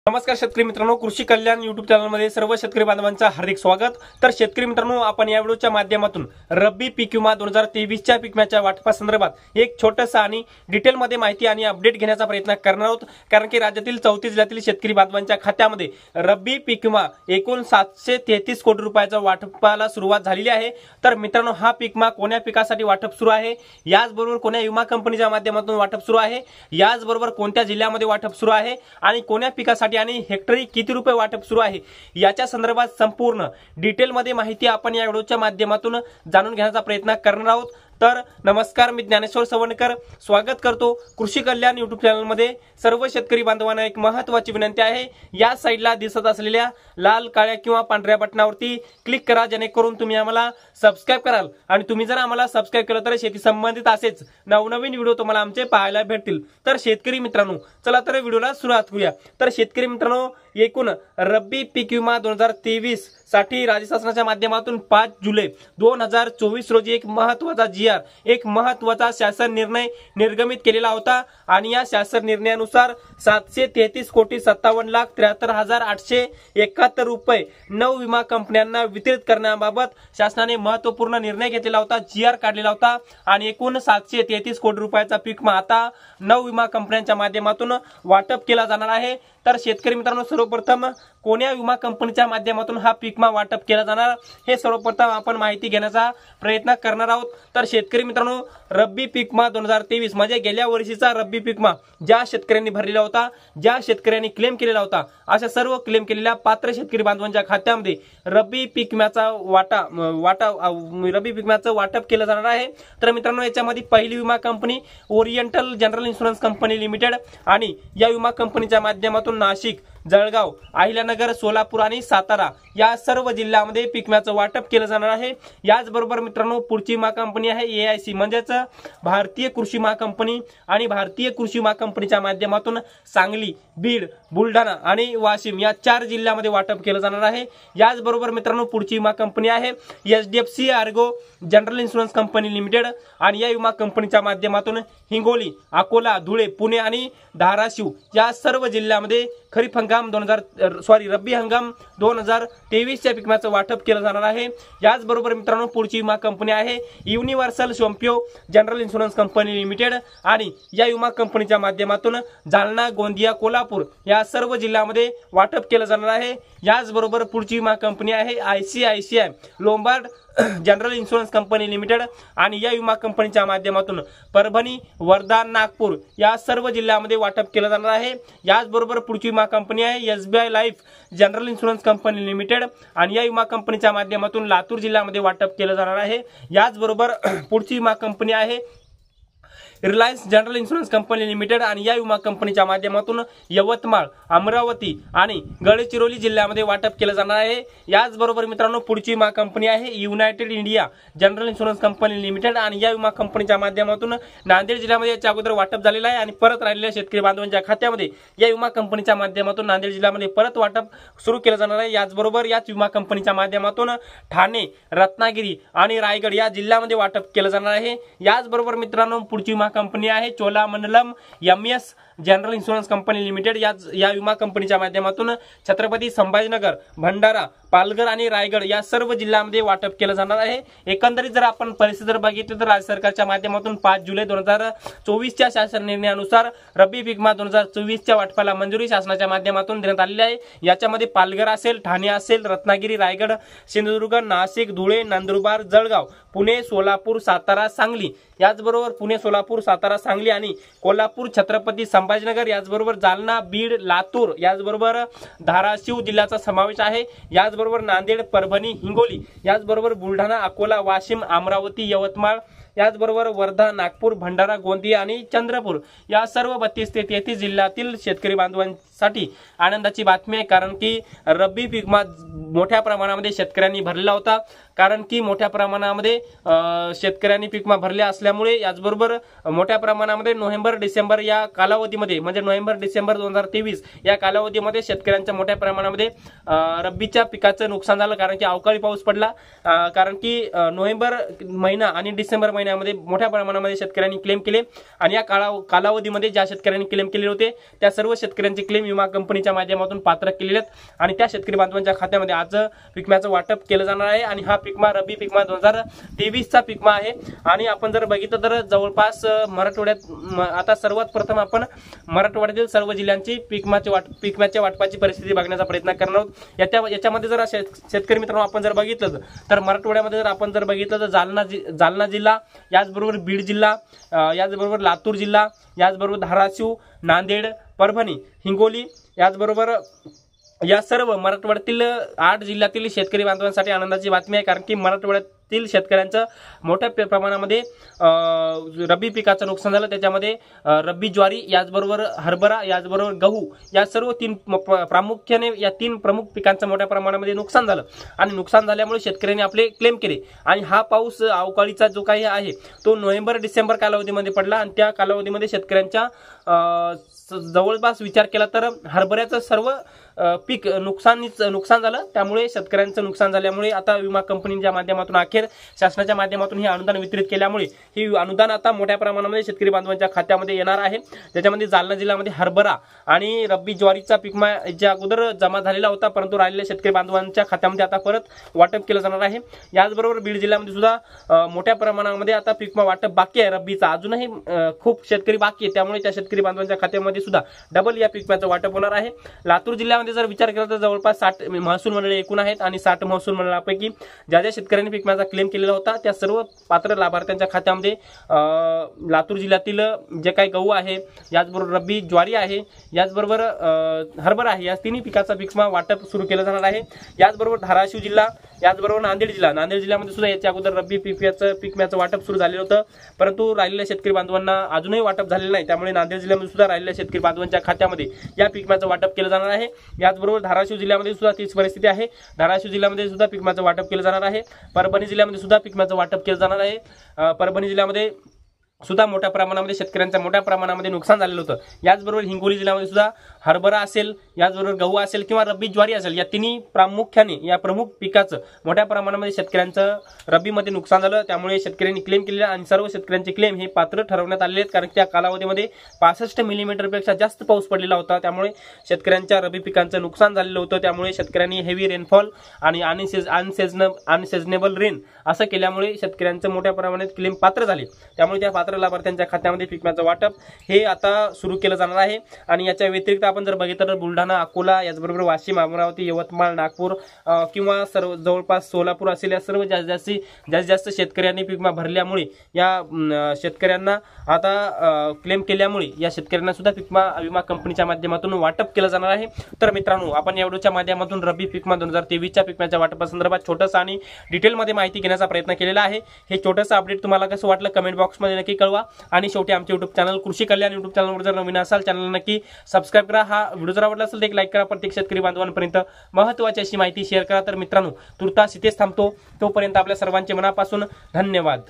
नमस्कार शेतकरी मित्रांनो, कृषी कल्याण युट्यूब चॅनलमध्ये सर्व शेतकरी बांधवांचं हार्दिक स्वागत। तर शेतकरी मित्रांनो, आपण या व्हिडिओच्या माध्यमातून रब्बी पीक विमा 2023 च्या पीक विम्याच्या वाटपासंदर्भात एक छोटंसं आणि डिटेलमध्ये माहिती आणि अपडेट घेण्याचा प्रयत्न करणार आहोत। कारण की राज्यातील 34 जिल्ह्यातील शेतकरी बांधवांच्या खात्यामध्ये रब्बी पीक विमा एकूण 733 कोटी रुपयाचा वाटपाला सुरुवात झालेली आहे। तर मित्रांनो, हा पीक विमा कोण्या पिकासाठी वाटप सुरू आहे, याचबरोबर कोण्या विमा कंपनीच्या माध्यमातून वाटप सुरू आहे, याचबरोबर कोणत्या जिल्ह्यामध्ये वाटप सुरू आहे आणि कोण्या पिकासाठी आणि हेक्टरी किती रुपये वाटप सुरू आहे, याच्या संदर्भात संपूर्ण डिटेलमध्ये माहिती आपण या व्हिडिओच्या माध्यमातून जाणून घेण्याचा प्रयत्न करणार आहोत। तर नमस्कार, मी ज्ञानेश्वर सवणकर स्वागत करतो कृषी कल्याण युट्यूब चॅनलमध्ये। सर्व शेतकरी बांधवांना एक महत्त्वाची विनंती आहे, या साइडला दिसत असलेल्या लाल काळ्या किंवा पांढऱ्या बटनावरती क्लिक करा, जेणेकरून तुम्ही आम्हाला सबस्क्राइब कराल। आणि तुम्ही जर आम्हाला सबस्क्राइब केलं तर शेती संबंधित असेच नवनवीन व्हिडिओ तुम्हाला आमचे पाहायला भेटतील। तर शेतकरी मित्रांनो, चला तर व्हिडिओला सुरुवात करूया। तर शेतकरी मित्रांनो, एकूण रब्बी पीक विमा 2023 साठी राज्य शासनाच्या माध्यमातून 5 जुलै 2024 रोजी एक महत्त्वाचा एक महत्त्वाचा शासन निर्णय निर्गमित केलेला होता। आणि या शासन निर्णयानुसार 733,57,73,871 रुपये 9 विमा कंपन्यांना वितरित करण्याबाबत शासनाने महत्त्वपूर्ण निर्णय घेतलेला होता, जीआर काढलेला होता। आणि एकूण 733 कोटी रुपयाचा पीक विमा आता 9 विमा कंपन्यांच्या माध्यमातून वाटप केला जाणार आहे। तर शेतकरी मित्रांनो, सर्वप्रथम कोण्या विमा कंपनीच्या माध्यमातून हा पीक विमा वाटप केला जाणार हे सर्वप्रथम आपण माहिती घेण्याचा प्रयत्न करणार आहोत। तर शेतकरी मित्रांनो, रब्बी पीक विमा 2023 म्हणजे गेल्या वर्षीचा रब्बी पीक विमा ज्या शेतकऱ्यांनी भरलेला होता, ज्या शेतकऱ्यांनी क्लेम केलेला होता, अशा सर्व क्लेम केलेल्या पात्र शेतकरी बांधवांच्या खात्यामध्ये रब्बी पीक विम्याचा रब्बी पीक विम्याचं वाटप केलं जाणार आहे। तर मित्रांनो, याच्यामध्ये पहिली विमा company oriental general insurance company limited आणि या विमा कंपनीच्या माध्यमातून नाशिक, जळगाव, अहिल्यानगर, सोलापूर आणि सातारा या सर्व जिल्ह्यामध्ये पीक विम्याचं वाटप केलं जाणार आहे। याचबरोबर मित्रांनो, पुढची विमा कंपनी आहे AIC म्हणजेच भारतीय कृषी विमा कंपनी आणि भारतीय कृषी विमा कंपनीच्या माध्यमातून सांगली, बीड, बुलढाणा आणि वाशिम या 4 जिल्ह्यामध्ये वाटप केलं जाणार आहे। याचबरोबर मित्रांनो, पुढची विमा कंपनी आहे HDFC Ergo general insurance company limited आणि या विमा कंपनीच्या माध्यमातून हिंगोली, अकोला, धुळे, पुणे आणि धाराशिव या सर्व जिल्ह्यामध्ये खरीप हंगाम रब्बी हंगाम 2023 च्या पीक विम्याचं वाटप केलं जाणार आहे। याचबरोबर मित्रांनो, पुढची विमा कंपनी आहे universal Sompo general insurance company limited आणि या विमा कंपनीच्या माध्यमातून जालना, गोंदिया, कोल्हापूर या सर्व जिल्ह्यामध्ये वाटप केलं जाणार आहे। याचबरोबर पुढची विमा कंपनी आहे ICICI Lombard general insurance company limited आणि या विमा कंपनीच्या माध्यमातून परभणी, वर्धा, नागपूर या सर्व जिल्ह्यामध्ये वाटप केलं जाणार आहे। याचबरोबर पुढची विमा कंपनी आहे SBI life general insurance company limited आणि या विमा कंपनीच्या माध्यमातून लातूर जिल्ह्यामध्ये वाटप केलं जाणार आहे। याचबरोबर पुढची विमा कंपनी आहे Reliance general insurance company limited आणि या विमा कंपनीच्या माध्यमातून यवतमाळ, अमरावती आणि गडचिरोली जिल्ह्यामध्ये वाटप केलं जाणार आहे। याचबरोबर मित्रांनो, पुढची विमा कंपनी आहे United India general insurance company limited आणि या विमा कंपनीच्या माध्यमातून नांदेड जिल्ह्यामध्ये याच्या अगोदर वाटप झालेलं आहे आणि परत राहिलेल्या शेतकरी बांधवांच्या खात्यामध्ये या विमा कंपनीच्या माध्यमातून नांदेड जिल्ह्यामध्ये परत वाटप सुरू केलं जाणार आहे। याचबरोबर याच विमा कंपनीच्या माध्यमातून ठाणे, रत्नागिरी आणि रायगड या जिल्ह्यामध्ये वाटप केलं जाणार आहे। याचबरोबर मित्रांनो, पुढची विमा कंपनी आहे Cholamandalam MS general insurance company limited या विमा कंपनीच्या माध्यमातून छत्रपती संभाजीनगर, भंडारा, पालघर आणि रायगड या सर्व जिल्ह्यामध्ये वाटप केलं जाणार आहे। एकंदरीत जर आपण परिस्थिती जर बघितली तर राज्य सरकारच्या माध्यमातून 5 जुलै 2024 च्या शासन निर्णयानुसार रब्बी पीक विमा 2024 च्या वाटपाला मंजुरी शासनाच्या माध्यमातून देण्यात आलेली आहे। याच्यामध्ये पालघर असेल, ठाणे असेल, रत्नागिरी, रायगड, सिंधुदुर्ग, नाशिक, धुळे, नंदुरबार, जळगाव, पुणे, सोलापूर, सातारा, सांगली, याचबरोबर पुणे, सोलापूर, सातारा, सांगली आणि कोल्हापूर, छत्रपती संभाजीनगर, याचबरोबर जालना, बीड, लातूर, याचबरोबर धाराशिव जिल्ह्याचा समावेश आहे। याचबरोबर नांदेड, परभणी, हिंगोली, याचबरोबर बुलढाणा, अकोला, वाशिम, अमरावती, यवतमाळ, याचबरोबर वर्धा, नागपूर, भंडारा, गोंदिया आणि चंद्रपूर या सर्व 32 ते 33 जिल्ह्यातील शेतकरी बांधवांसाठी आनंदाची बातमी आहे। कारण की रब्बी पीक विमा मोठ्या प्रमाणामध्ये शेतकऱ्यांनी भरलेला होता, कारण की मोठ्या प्रमाणामध्ये शेतकऱ्यांनी पीक विमा भरले असल्यामुळे याचबरोबर मोठ्या प्रमाणामध्ये नोव्हेंबर डिसेंबर या कालावधीमध्ये म्हणजे नोव्हेंबर डिसेंबर 2023 या कालावधीमध्ये शेतकऱ्यांच्या मोठ्या प्रमाणामध्ये रब्बीच्या पिकाचं नुकसान झालं, कारण की अवकाळी पाऊस पडला। कारण की नोव्हेंबर महिना आणि डिसेंबर महिन्यामध्ये मोठ्या प्रमाणामध्ये शेतकऱ्यांनी क्लेम केले आणि या कालावधीमध्ये ज्या शेतकऱ्यांनी क्लेम केले होते त्या सर्व शेतकऱ्यांचे क्लेम विमा कंपनीच्या माध्यमातून पात्र केलेले आहेत आणि त्या शेतकरी बांधवांच्या खात्यामध्ये आज पिकम्याचं वाटप केलं जाणार आहे आणि हा पिकमा रब्बी पिकमा 2023चा पिकमा आहे। आणि आपण जर बघितलं तर जवळपास मराठवाड्यात आता सर्वात प्रथम आपण मराठवाड्यातील सर्व जिल्ह्यांची पिकम्याच्या वाटपाची परिस्थिती बघण्याचा प्रयत्न करणार आहोत। याच्यामध्ये जर शेतकरी मित्रांनो आपण जर बघितलं तर मराठवाड्यामध्ये जर आपण जर बघितलं तर जालना जिल्हा, याचबरोबर बीड जिल्हा, याचबरोबर लातूर जिल्हा, याचबरोबर धाराशिव, नांदेड, परभणी, हिंगोली, याचबरोबर या सर्व मराठवाड्यातील 8 जिल्ह्यातील शेतकरी बांधवांसाठी आनंदाची बातमी आहे, कारण की मराठवाड्यातील शेतकऱ्यांचं मोठ्या प्रमाणामध्ये रब्बी पिकाचं नुकसान झालं। त्याच्यामध्ये रब्बी ज्वारी, याचबरोबर हरभरा, याचबरोबर गहू या सर्व प्रामुख्याने या 3 प्रमुख पिकांचं मोठ्या प्रमाणामध्ये नुकसान झालं आणि नुकसान झाल्यामुळे शेतकऱ्यांनी आपले क्लेम केले आणि हा पाऊस अवकाळीचा जो काही आहे तो नोव्हेंबर-डिसेंबर कालावधीमध्ये पडला आणि त्या कालावधीमध्ये शेतकऱ्यांच्या जवळपास विचार केला तर हरभऱ्याचं सर्व पीक नुकसान झालं। त्यामुळे शेतकऱ्यांचं नुकसान झाल्यामुळे आता विमा कंपनीच्या माध्यमातून अखेर शासनाच्या माध्यमातून हे अनुदान वितरित केल्यामुळे हे अनुदान आता मोठ्या प्रमाणामध्ये शेतकरी बांधवांच्या खात्यामध्ये येणार आहे। त्याच्यामध्ये जालना जिल्ह्यामध्ये हरभरा आणि रब्बी ज्वारीचा पिकमा याच्या अगोदर जमा झालेला होता, परंतु राहिलेल्या शेतकरी बांधवांच्या खात्यामध्ये आता परत वाटप केलं जाणार आहे। याचबरोबर बीड जिल्ह्यामध्ये सुद्धा मोठ्या प्रमाणामध्ये आता पिकमा वाटप बाकी आहे रब्बीचा, अजूनही खूप शेतकरी बाकी आहे, त्यामुळे त्या शेतकरी बांधवांच्या खात्यामध्ये सुद्धा डबल या पिकम्याचं वाटप होणार आहे। लातूर जिल्ह्यामध्ये जर विचार केला तर जवळपास 60 महसूल मंडळे एकूण आहेत आणि 60 महसूल मंडळापैकी ज्या शेतकऱ्यांनी पिकम्याचा क्लेम केलेला होता त्या सर्व पात्र लाभार्थ्यांच्या खात्यामध्ये लातूर जिल्ह्यातील जे काही गहू आहे, याचबरोबर रब्बी ज्वारी आहे, याचबरोबर हरभरा आहे, या तिन्ही पिकाचा पिकमा वाटप सुरू केलं जाणार आहे। याचबरोबर धाराशिव जिल्हा, याचबरोबर नांदेड जिल्ह्यामध्ये सुद्धा याच्या अगोदर रब्बी पिकम्याचं वाटप सुरू झालेलं होतं, परंतु राहिलेल्या शेतकरी बांधवांना अजूनही वाटप झालेलं नाही, त्यामुळे नांदेड जिल्ह्यामध्ये सुद्धा राहिलेल्या शेतकरी बांधवांच्या खात्यामध्ये या पिकम्याचं वाटप केलं जाणार आहे। याचबरोबर धाराशिव जिल्ह्यामध्ये सुद्धा तीच परिस्थिती आहे, धाराशिव जिल्ह्यामध्ये सुद्धा पिकम्याचं वाटप केलं जाणार आहे। परभणी जिल्ह्यामध्ये सुद्धा पिकम्याचं वाटप केलं जाणार आहे। परभणी जिल्ह्यामध्ये सुद्धा मोठ्या प्रमाणामध्ये शेतकऱ्यांचं मोठ्या प्रमाणामध्ये नुकसान झालेलं होतं। याचबरोबर हिंगोली जिल्ह्यामध्ये सुद्धा हरभरा असेल, याचबरोबर गहू असेल किंवा रब्बी ज्वारी असेल, या तिन्ही प्रामुख्याने या प्रमुख पिकाचं मोठ्या प्रमाणामध्ये शेतकऱ्यांचं रब्बीमध्ये नुकसान झालं, त्यामुळे शेतकऱ्यांनी क्लेम केलेला आणि सर्व शेतकऱ्यांचे क्लेम हे पात्र ठरवण्यात आलेले आहेत, कारण त्या कालावधीमध्ये 65 मिलीमीटरपेक्षा जास्त पाऊस पडलेला होता, त्यामुळे शेतकऱ्यांच्या रब्बी पिकांचं नुकसान झालेलं होतं। त्यामुळे शेतकऱ्यांनी हेवी रेनफॉल आणि अनसिजनेबल रेन असं केल्यामुळे शेतकऱ्यांचं मोठ्या प्रमाणात क्लेम पात्र झाले, त्यामुळे त्या लाभार्थ्यांच्या खात्यामध्ये पिकम्याचं वाटप हे आता सुरू केलं जाणार आहे। आणि याच्या व्यतिरिक्त आपण जर बघितलं तर बुलढाणा, अकोला, याचबरोबर वाशिम, अमरावती, यवतमाळ, नागपूर किंवा सर्व जवळपास सोलापूर असेल या सर्व जास्त शेतकऱ्यांनी पिकमा भरल्यामुळे या शेतकऱ्यांना आता क्लेम केल्यामुळे या शेतकऱ्यांना सुद्धा पिकमा विमा कंपनीच्या माध्यमातून वाटप केलं जाणार आहे। तर मित्रांनो, आपण या व्हिडिओच्या माध्यमातून रब्बी पिकमा 2023च्या पिकम्याच्या वाटपासंदर्भात छोटंसं आणि डिटेलमध्ये माहिती घेण्याचा प्रयत्न केलेला आहे। हे छोटंसं अपडेट तुम्हाला कसं वाटलं कमेंट बॉक्समध्ये नक्की कळवा आणि शेवटी आमचे YouTube चॅनल कृषी कल्याण YouTube चॅनलवर जर नवीन असाल चॅनलला नक्की सबस्क्राइब करा। हा व्हिडिओ जर आवडला असेल तर एक लाईक करा, प्रत्येक शेतकरी बांधवांपर्यंत महत्त्वाची अशी माहिती शेअर करा। तर मित्रांनो, तुर्तास इथेच थांबतो, तोपर्यंत आपल्या सर्वांचे मनापासून धन्यवाद।